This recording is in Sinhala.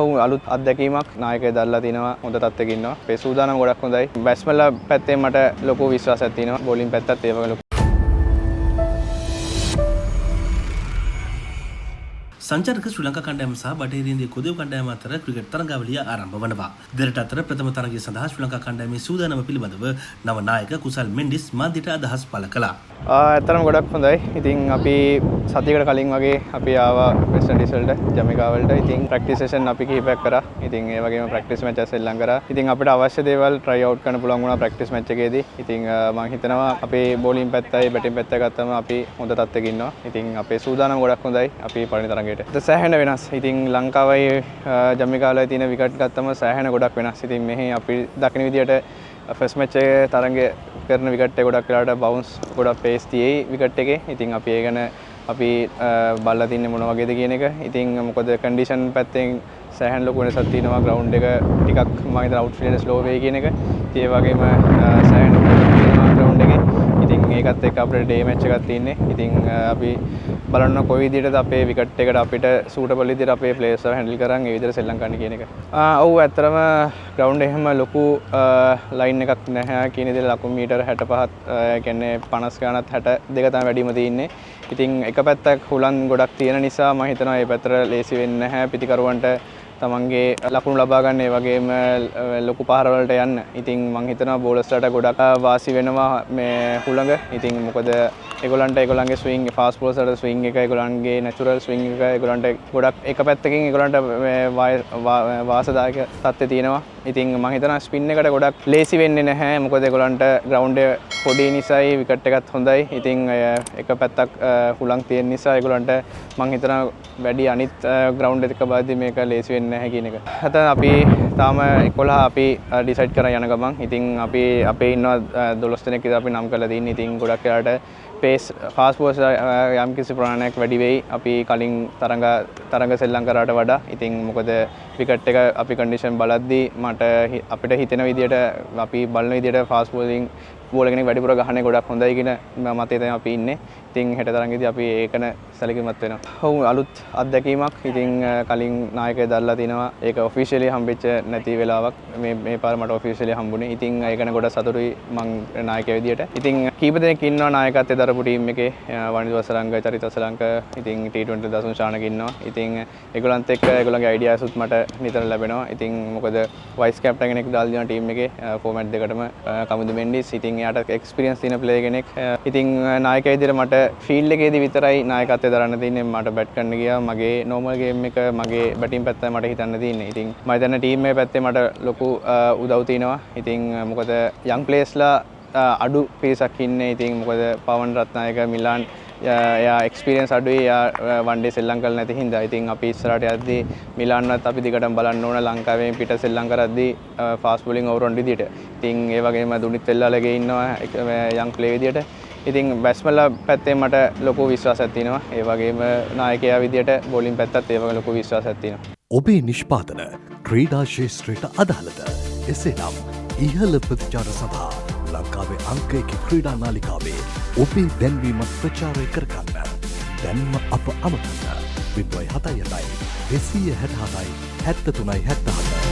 ඔව් අලුත් අත්දැකීමක් නායකයෙක් දැල්ලා තිනවා හොඳ තත්ත්වයක ඉන්නවා. අපේ සූදානම් ගොඩක් හොඳයි. බැට්ස්මන්ලා පැත්තෙන් මට ලොකු විශ්වාසයක් තියෙනවා. බෝලින් පැත්තත් ඒ වගේ ලොකු සංචාරක ශ්‍රී ලංකා කණ්ඩායම සහ බටහිර ඉන්දිය කොදිය කණ්ඩායම අතර ක්‍රිකට් තරඟාවලිය ආරම්භ වනවා. දෙරට අතර ප්‍රථම තරඟය සඳහා ශ්‍රී ලංකා කණ්ඩායමේ සූදානම පිළිබඳව නව නායක කුසල් මෙන්ඩිස් මාධ්‍යට අදහස් පළ කළා. ඇත්තටම ගොඩක් හොඳයි. ඉතින් අපි සතියකට කලින් වගේ අපි ආවා වෙස්ට් ඉන්ඩීස් වලට ජමයිකා වලට. ඉතින් ප්‍රැක්ටිස් සෙෂන් අපි කිහිපයක් කරා. ඉතින් ඒ වගේම ප්‍රැක්ටිස් මැච් එකක් එල්ලම් කරා. ඉතින් අපිට අවශ්‍ය දේවල් try out කරන්න පුළුවන් වුණා ප්‍රැක්ටිස් මැච් එකේදී. ඉතින් මම හිතනවා අපේ බෝලින් පැත්තයි බැටින් පැත්ත ගත්තම අපි හොඳ තත්ත්වයක ඉන්නවා. ඉතින් අපේ සූදානම් ගොඩක් හොඳයි. අපි පළවෙනි තරඟයට. ඒක සෑහෙන වෙනස්. ඉතින් ලංකාවයි ජමයිකා වල තියෙන විකට් ගත්තම සෑහෙන ගොඩක් වෙනස්. ඉතින් මෙහි අපි දකින විදියට ෆස්ට් මැච් එකේ තරඟය කරන විකට් එක ගොඩක් වෙලාවට බවුන්ස් ගොඩක් පේස් තියෙයි විකට් එකේ. ඉතින් අපි ඒ ගැන අපි බලලා තින්නේ මොන වගේද කියන එක. ඉතින් මොකද කන්ඩිෂන් පැත්තෙන් සෑහෙන ලොකු වෙනසක් තියෙනවා. ග්‍රවුන්ඩ් එක ටිකක් මම හිතන අවුට්ෆීල්ඩ් ස්ලෝ වෙයි කියන එක. ඒ වගේම සෑහෙන වෙනසක් තියෙනවා ග්‍රවුන්ඩ් එකේ. ඉතින් ඒකත් එක්ක අපිට ඩේ මැච් එකක් තියෙන්නේ. ඉතින් අපි බලන්න කොයි විදිහටද අපේ විකට් එකට අපිට සූටබල් විදිහට අපේ ප්ලේයර්ස් හැන්ඩල් කරන් ඒ විදිහට සෙල්ලම් කරන්න කියන එක. ඔව් ඇත්තටම ග්‍රවුන්ඩ් එහෙම ලොකු ලයින් එකක් නැහැ කියන විදිහට ලකුණු මීටර 65ක් කියන්නේ 50 ගණනත් 62 තමයි වැඩිම තියෙන්නේ. ඉතින් එක පැත්තක් හුලන් ගොඩක් තියෙන නිසා මම හිතනවා මේ පැත්තට ලේසි වෙන්නේ නැහැ පිටිකරුවන්ට තමන්ගේ ලකුණු ලබා ගන්න ඒ වගේම ලොකු පහර වලට යන්න. ඉතින් මම හිතනවා බෝලර්ස්ලාට ගොඩක් වාසි වෙනවා මේ හුළඟ. ඉතින් මොකද ඒගොල්ලන්ගේ ස්විං ෆාස්ට් බෝලර්ස් වලට ස්විං එක ඒගොල්ලන්ගේ නැචරල් ස්විං එක ඒගොල්ලන්ට ගොඩක් එක පැත්තකින් ඒගොල්ලන්ට වාසදායක තත්ත්වය තියෙනවා. ඉතින් මම හිතනවා ස්පින් එකට ගොඩක් ලේසි වෙන්නේ නැහැ. මොකද ඒගොල්ලන්ට ග්‍රවුන්ඩ් එක පොඩි නිසායි විකට් එකත් හොඳයි. ඉතින් එක පැත්තක් හුළං තියෙන නිසා ඒගොල්ලන්ට මම හිතනවා වැඩි අනිත් ග්‍රවුන්ඩ් එක බලද්දි මේක ලේසි වෙන්නේ නැහැ කියන එක. හතන අපි තාම 11 අපි ඩිසයිඩ් කරන් යන ගමන්. ඉතින් අපි අපේ ඉන්නවා 12 දෙනෙක් විතර අපි නම් කරලා තින්නේ. ඉතින් ගොඩක් වෙලාට පේස් ෆාස්ට් බෝලර්ස් යම් කිසි ප්‍රමාණයක් වැඩි වෙයි. අපි කලින් තරඟ සෙල්ලම් කරාට වඩා. ඉතින් මොකද විකට් එක අපි කන්ඩිෂන් බලද්දී මට අපිට හිතෙන විදියට අපි බලන විදියට ෆාස්ට් බෝලින් බෝල කෙනෙක් වැඩිපුර ගහන්නේ ගොඩක් හොඳයි කියන මතය තමයි අපි ඉන්නේ. ඉතින් හෙට තරඟෙදී අපි ඒකන සැලකිලිමත් වෙනවා. ඔව් අලුත් අත්දැකීමක්. ඉතින් කලින් නායකයෙක් දැල්ලා තිනවා. ඒක ඔෆිෂියලි හම්බෙච්ච නැති වෙලාවක් මේ පාර මට ඔෆිෂියලි හම්බුනේ. ඉතින් ඒක ගැන ගොඩක් සතුටුයි මං නායකයෙක් විදියට. ඉතින් කීප දෙනෙක් ඉන්නවා නායකත්වයේ දරපු ටීම් එකේ. වනිදු වසරංග, චරිත වසරංග, ඉතින් T20 දසුන් ශානක ඉන්නවා. ඉතින් ඒගොල්ලන්ත් එක්ක ඒගොල්ලන්ගේ අයිඩියාස් උත් මට නිතර ලැබෙනවා. ඉතින් මොකද වයිස් කැප්ටන් කෙනෙක් දාලා දෙනවා ටීම් එකේ ෆෝමැට් දෙකටම කමුදු මෙන්ඩිස්. ඉතින් එයාට එක්ස්පීරියන්ස් තියෙන ප්ලේයර් කෙනෙක්. ඉතින් නායකයෙක් විදියට මට ෆීල්ඩ් එකේදී විතරයි නායකත්වය දරන්න තියෙන්නේ. මට බැට් කරන්න ගියා. මගේ නෝමල් ගේම් එක මගේ බැටින් පැත්තයි මට හිතන්න තියෙන්නේ. ඉතින් මම හිතන්නේ ටීම් එකේ පැත්තේ මට ලොකු උදව් තියෙනවා. ඉතින් මොකද යං ප්ලේයර්ස්ලා අඩු පිරිසක් ඉන්නේ. ඉතින් මොකද පවන් රත්නායක මිලාන් එයා එක්ස්පීරියන්ස් අඩුයි. එයා වන් ඩේ සෙල්ලම් කරලා නැති හින්දා. ඉතින් අපි ඉස්සරහට යද්දී මිලාන්වත් අපි දිගටම බලන්න ඕන. ලංකාවෙන් පිට සෙල්ලම් කරද්දී ෆාස්ට් බෝලින් ඕවර් විදියට. ඉතින් ඒ වගේම දුනිත් වෙල්ලාලගේ ඉන්නවා යං ප්ලේ විදියට. ඉතින් බැට්ස්මන්ලා පැත්තෙන් මට ලොකු විශ්වාසයක් තියෙනවා. ඒ වගේම නායකයා විදියට බෝලින් පැත්තත් ඒ වගේ ලොකු විශ්වාසයක් තියෙනවා. ඔබේ නිෂ්පාදන ක්‍රීඩා ශේෂ්ත්‍රයට අදාළද? එසේනම් ඉහළ ප්‍රතිචාර සඳහා ලංකාවේ අංක 1 ක්‍රීඩා නාලිකාවේ ඔබේ දැන්වීමත් ප්‍රචාරය කරගන්න. දැන්ම අප අමතන්න 07 267 73 77